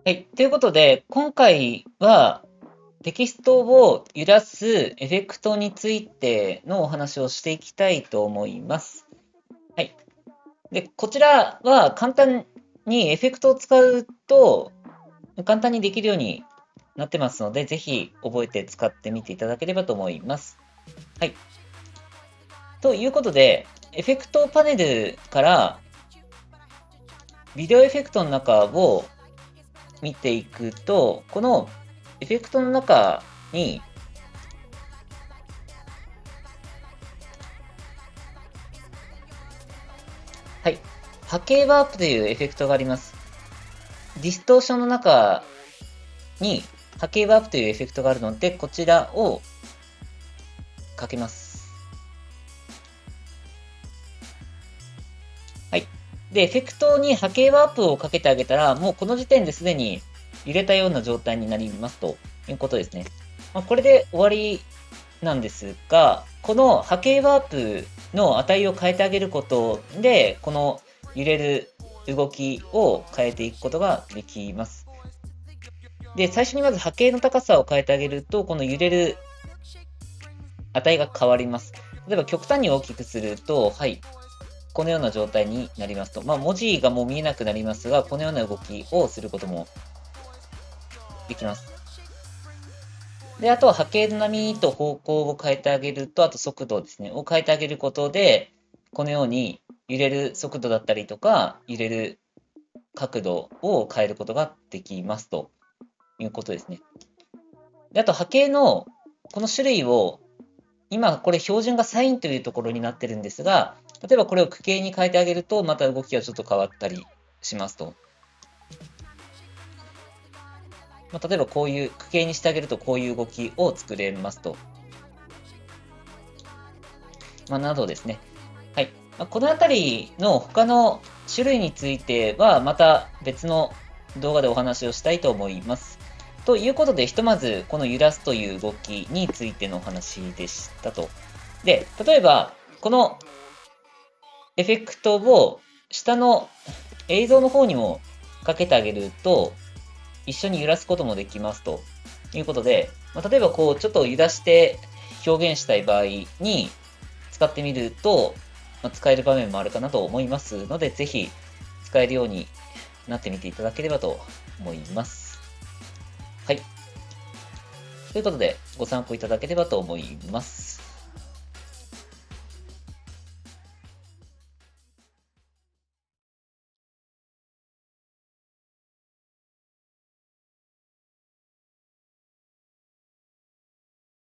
はい。ということで、今回はテキストを揺らすエフェクトについてのお話をしていきたいと思います。はい。で、こちらは簡単にエフェクトを使うと簡単にできるようになってますので、ぜひ覚えて使ってみていただければと思います。はい。ということで、エフェクトパネルからビデオエフェクトの中を見ていくと、このエフェクトの中に、はい、波形ワープというエフェクトがあります。ディストーションの中に波形ワープというエフェクトがあるので、こちらをかけます。はい。で、エフェクトに波形ワープをかけてあげたら、もうこの時点ですでに揺れたような状態になりますということですね。これで終わりなんですが、この波形ワープの値を変えてあげることで、この揺れる動きを変えていくことができます。で、最初にまず波形の高さを変えてあげると、この揺れる値が変わります。例えば極端に大きくすると、はい、このような状態になりますと。文字がもう見えなくなりますが、このような動きをすることもできます。で、あとは波形の波と方向を変えてあげると、あと速度ですね、を変えてあげることで、このように揺れる速度だったりとか、揺れる角度を変えることができますということですね。で、あと波形のこの種類を、今これ標準がサインというところになってるんですが、例えばこれを区形に変えてあげると、また動きがちょっと変わったりしますと。例えばこういう区形にしてあげるとこういう動きを作れますと。などですね。はい。このあたりの他の種類については、また別の動画でお話をしたいと思います。ということで、ひとまずこの揺らすという動きについてのお話でしたと。で、例えば、このエフェクトを下の映像の方にもかけてあげると、一緒に揺らすこともできますということで、例えばこう、ちょっと揺らして表現したい場合に使ってみると、使える場面もあるかなと思いますので、ぜひ使えるようになってみていただければと思います。はい。ということで、ご参考いただければと思います。